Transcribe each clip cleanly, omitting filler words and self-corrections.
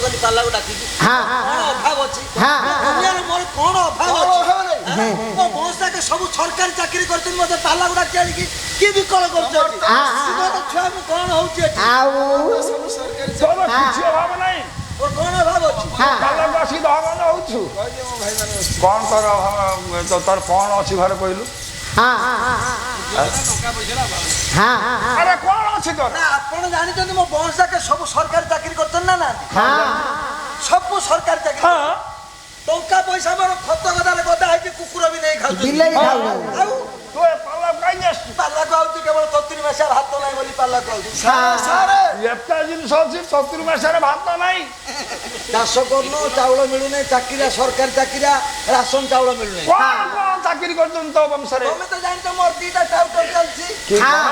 कली पाला को डाकी हां कोन अभाव अछि दुनिया रे मोर कोन अभाव अछि मो भौसा के सब सरकारी चाकरी करतन मते पाला को डाकी आली की विकल करछ हां छुआ को कोन होउछि आउ सब सरकारी चलो किछ अभाव नै और कोन अभाव अछि पाला को आसी दहगन होउछु कहि दे मो भाई माने कोन कर तो तोर कोन अछि घर कहलु हां अरे कौन अच्छे तो ना अपन जानी तो मो बंशा के सब सरकारी चाकरी करतन ना ना हां सब सरकारी चाकरी हां टंका पैसा मोर खत गदारे गदा है कि कुकुर भी नहीं खाउ बिले खाउ तो पाला काई नस पाला को आउती केवल 70 मासर हाथ नाही बोली पाला को आउती सारे एता जिन सोची 70 मासर भात नाही चाष करनो चावल मिलु नहीं चाकरी सरकारी चाकरी राशन चावल मिलु नहीं कोन कोन चाकरी करतन तो बंशरे हमें तो जान तो मोर दीटा टाउटर चलछी हां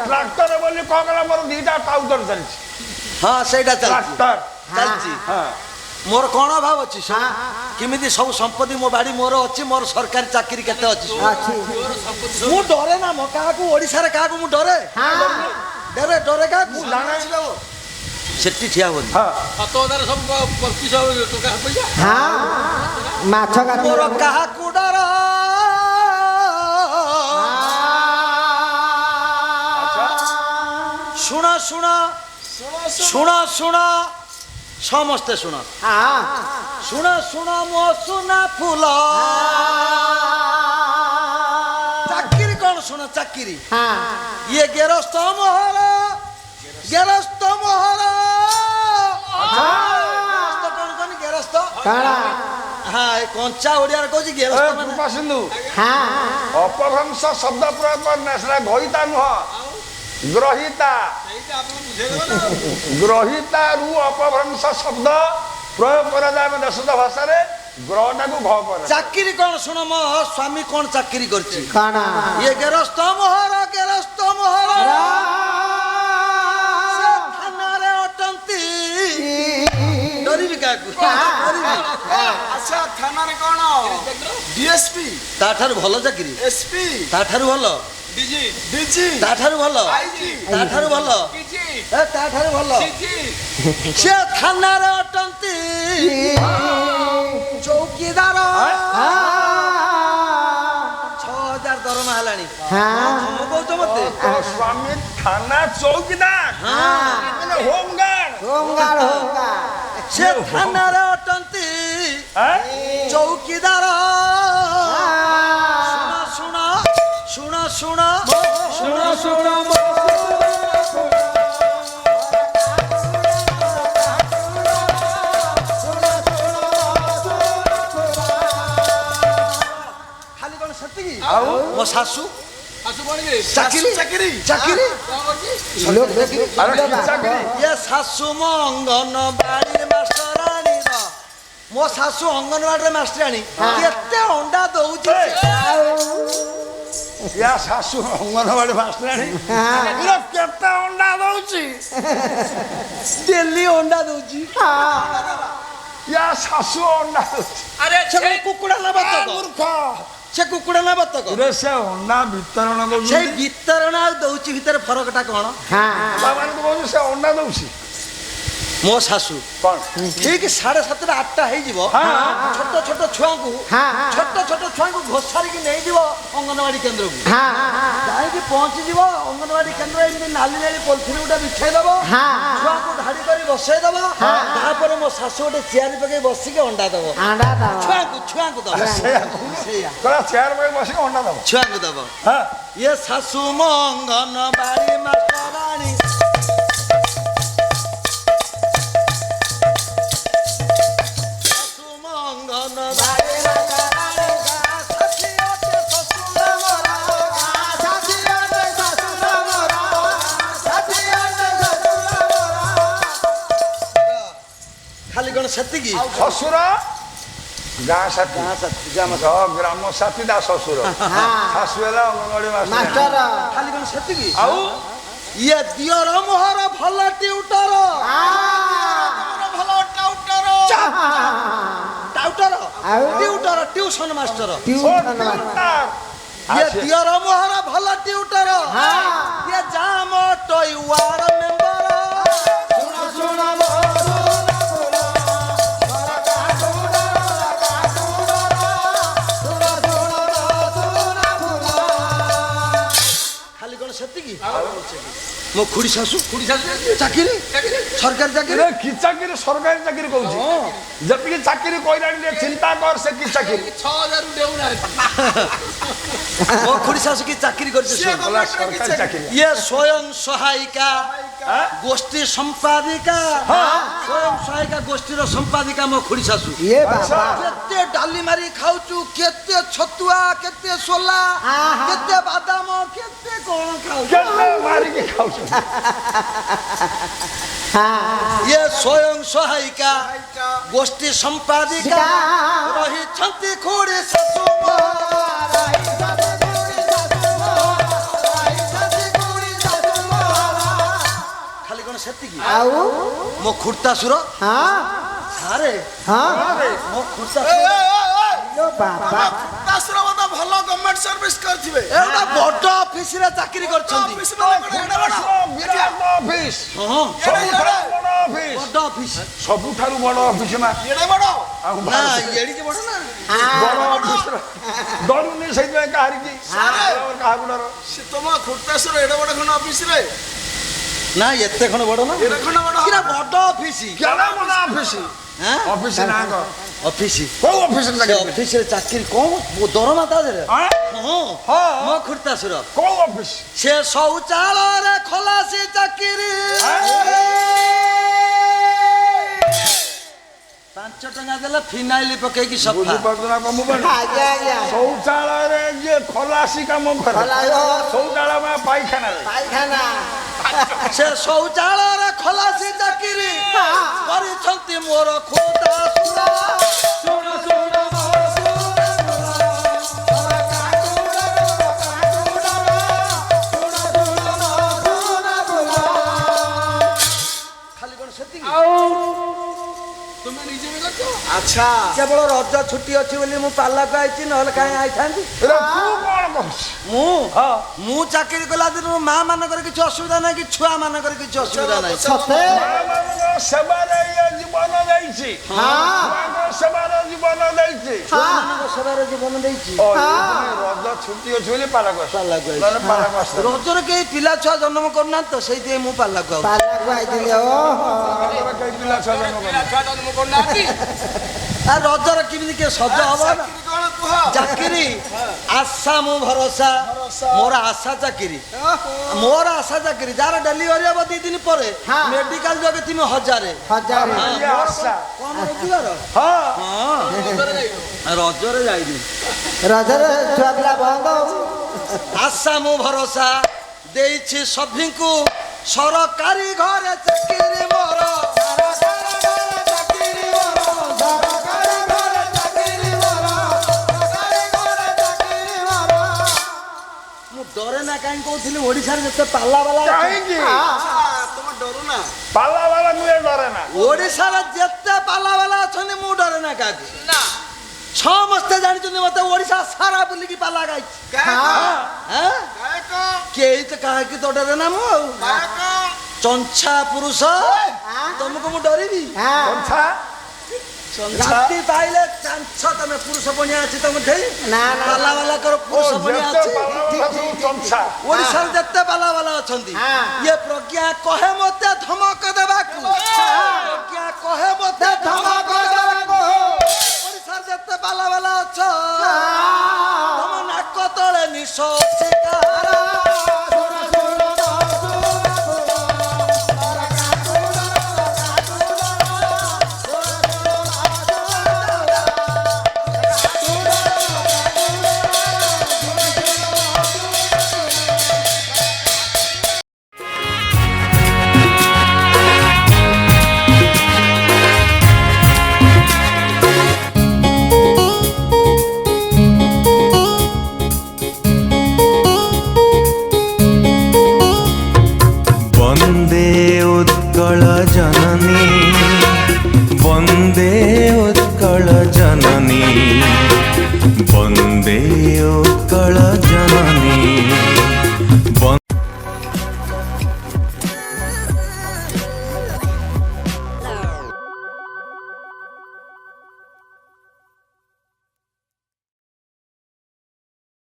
ट्रैक्टर बोली कहला मोर दीटा टाउटर चलछी हां सेटा चलछी चलची हां मोर कोन अभाव अछि किमिति सब संपत्ति मो बाड़ी मोर अछि मोर सरकारी चाकरी केते अछि मु डरे ना मो का को ओडिसा रे का को मु डरे हां डरे डरे का मु लाना छी बाबू सेठी ठिया होनी हां 7000 सब 25 टका पैसा हां माछ का मोर कहा को डर सुना सुना सुना सुना समस्ते सुना सुना सुना मो सुना फूल चाकरी कौन सुना चाकरी ये गेरस्त मोहर गेरस्त कौन कौन गेरस्त हाँ कंचा ओडिया कहूँ गेरस्त सिंधु अपभ्रंश शब्द प्रयोग करना घईता नुह ग्रहिता ग्रहिता रु अपभ्रंश शब्द प्रयोग करा जाय देशद भाषा रे ग्रहटा को घ करे चाकरी कोन सुन मो स्वामी कोन चाकरी करछि काना ये गेरस्त मोहर से थाना रे अटंती डरिबी का अच्छा थाना रे कोन डीएसपी ताठार भलो चाकरी एसपी ताठार भलो डीजी डीजी ताठार भलो आईजी ताठार भलो पीजी ताठार भलो सीजी से थाना रे अटंती चौकीदार 6000 दरमा हलानी हां हम कहत मते स्वामी थाना चौकीदार हां माने होमगार्ड से थाना रे अटंती चौकीदार सुना सुना सुना सुना सुना खाली कोन सत्ती मो सासू सासू कोन गे चाकरी चाकरी चाकरी लोग चाकरी ये सासू मो अंगनबाड़ी मास्टरानी रा मो सासू अंगनबाड़ी रे मास्टरानी केते अंडा दउची या सासू अंगनबाड़ी मास्टरानी इला केते अंडा दउची दिल्ली अंडा दउची या सासू अंडा दउची अरे छे कुकुडा ना बतक मूर्ख छे कुकुडा ना बतक रे से अंडा वितरण दउची से वितरण दउची भीतर फरकटा कोन हां बाबा ने कहू से अंडा दउची मो सासू कोन ठीक 7:30 8 हे जीवो छोट छोट छुआ को घोसारी के नहीं जीवो अंगनवाड़ी केंद्र को जाई के पहुंच जीवो अंगनवाड़ी केंद्र इने नाली नाली पॉलिथिन उडा बिछाई दबो छुआ को धाड़ी करी बसाई दबो तापर मो सासू ओटे चेयर पे बसी के अंडा दबो छुआ को दबो करा चेयर पे बसी के अंडा दबो छुआ को दबो हां ये सासू मो अंगनवाड़ी मास्टरानी सत्ती की ससुर गाँ साथी ग्राम साथी दा ससुर सासुएला अंगनवाड़ी मास्टर खाली कोन सत्ती की आउ ये दियर मोहर भल ट्यूटर भल टाउटर टाउटर ट्यूटर ट्यूशन मास्टर ये दियर मोहर भल ट्यूटर ये जाम टोय वार मेंबर ମୋ ଖୁଡି ଶାଶୁ ଚାକିରି ସରକାରୀ ଚାକିରି କି ଚାକିରି ସରକାରୀ ଚାକିରି କହୁଛି ଯେତିକି ଚାକିରି କହିଲାଣି ଟିକେ ଚିନ୍ତା କର ସେ କି ଚାକିରି 6000 ଦେଉନାହାନ୍ତି ମୋ ଖୁଡି ଶାଶୁ କି ଚାକିରି କରିছে ସରକାରୀ ଚାକିରି ଇଏ ସ୍ୱୟଂ ସହାୟିକା ଗୋଷ୍ଠୀ ସମ୍ପାଦିକା ସ୍ୱୟଂ ସହାୟିକା ଗୋଷ୍ଠୀର ସମ୍ପାଦିକା ମୋ ଖୁଡି ଶାଶୁ କେତେ ଡାଲି ମାରି ଖାଉଛୁ କେତେ ଛତୁଆ କେତେ ସୋଲା କେତେ ବାଦାମ କେତେ କଣ ଖାଉଛୁ ମାରିକି ଖାଉଛୁ ଇଏ ସ୍ୱୟଂ ସହାୟିକା ଗୋଷ୍ଠୀ ସମ୍ପାଦିକା ରହିଛନ୍ତି ଖୁଡି ଶାଶୁ ଖାଲି କଣ ସେତିକି ଆଉ ମୋ ଖୁର୍ତ୍ତାସୁର ସାରେ ମୋ ଖୁର୍ତ୍ତାସୁର ଭଲ ଗଭର୍ଣ୍ଣମେଣ୍ଟ ସର୍ଭିସ କରିଥିବେ ଏଟା ବଡ ଅଫିସରେ ଚାକିରି କରିଛନ୍ତି ବଡ ଅଫିସ ସବୁଠାରୁ ବଡ ଅଫିସ ନା ନା ଏଡିକି ବଡ ନା ବଡ ଅଫିସ ଡରୁନି ସେଇଥିପାଇଁ କାହାରିକି କାହାକୁ ଡର ତମ ଖୁର୍ତ୍ତାସୁର ଏଡେ ବଡ ଖଣ୍ଡ ଅଫିସରେ ନା ଏତେ ଖଣ୍ଡ ବଡ ନା ଏଡେ ଖଣ୍ଡ ବଡ ବଡ ଅଫିସ କେଡେ ବଡ ଅଫିସ ଅଫିସ ନା ଅଫିସ କୋଉ ଅଫିସରେ ଚାକିରି ଅଫିସରେ ଚାକିରି କଣ ଦରମା ତା ଦେହରେ ମୋ ଖୁର୍ତ୍ତାସୁର କୋଉ ଅଫିସ ସେ ଶୌଚାଳୟରେ ଖଲାସି ଚାକିରି 5 ଟଙ୍କା ଦେଲେ ଫିନାଇଲ ପକେଇକି ସଫା ଶୌଚାଳୟରେ ଯିଏ ଖଲାସି କାମ କରେ ଶୌଚାଳୟ ପାଇଖାନାରେ ସେ ଶୌଚାଳୟରେ ଖଲାସି ଚାକିରି କରିଛନ୍ତି ମୋର ଖୁର୍ତ୍ତାସୁର ଖାଲି କଣ ସେତିକି ତୁମେ ନିଜେ ବି କରୁଛ ଆଚ୍ଛା କେବଳ ରଜ ଛୁଟି ଅଛି ବୋଲି ମୁଁ ପାଲାକୁ ଆଇଛି ନହେଲେ କାହିଁ ଆଇଥାନ୍ତି ମୁଁ ଚାକିରି କଲା ଦିନରୁ ମା ମାନଙ୍କର କିଛି ଅସୁବିଧା ନାହିଁ କି ଛୁଆ ମାନଙ୍କର କିଛି ଅସୁବିଧା ନାହିଁ ସେବାରେ ଜୀବନ ଦେଇଛି ସେବାରେ ଜୀବନ ଦେଇଛି ସେବାରେ ଜୀବନ ଦେଇଛି ରଜ ଛୁଟି ଅଛି ବୋଲି ପାଲାକୁ ରଜରେ କେହି ପିଲା ଛୁଆ ଜନ୍ମ କରୁନାହାନ୍ତି ତ ସେଇଥିପାଇଁ ମୁଁ ପାଲାକୁ ଆଇଥିଲି କେହି ପିଲା ଛୁଆ ଜନ୍ମ କରୁନାହାନ୍ତି আর রজর কেমিতি কে সজ হব না চাকরি আশা মু ভরসা মোর আশা চাকরি মোর আশা চাকরি যার ডেলিভারি হব 2 দিন পরে মেডিকাল যাবে তুমি হাজারে আশা কোন রোজগার রজরে যাইনি রজরে ছুয়াপিলা বন্ধ আশা মু ভরসা দেইছি সভিଙ୍କୁ সরকারি ঘরে চাকরি মোর डरे ना कहीं कहूँ ओडिशा जिते पाला वाला कहीं तुम डरू ना पाला वाला मुझे डरे ना ओडिशा जिते पाला वाला अच्छा मु डरे ना क्या ना समस्ते जानी मत ओडिशा सारा बुलिकी पाला गाई कई तो कहा कि तो डरे ना मु चंछा पुरुष तुमको मु डरबी राती पाइले चांछ तमे पुरुष बनिया अछि तमे ठई ना पाला वाला कर पुरुष बनिया अछि ओडिसा जत्ते पाला वाला अछंती ये प्रज्ञा कहे मते धमक देबा को प्रज्ञा कहे मते धमक देबा को ओडिसा जत्ते पाला वाला अछ तम नाक तळे निश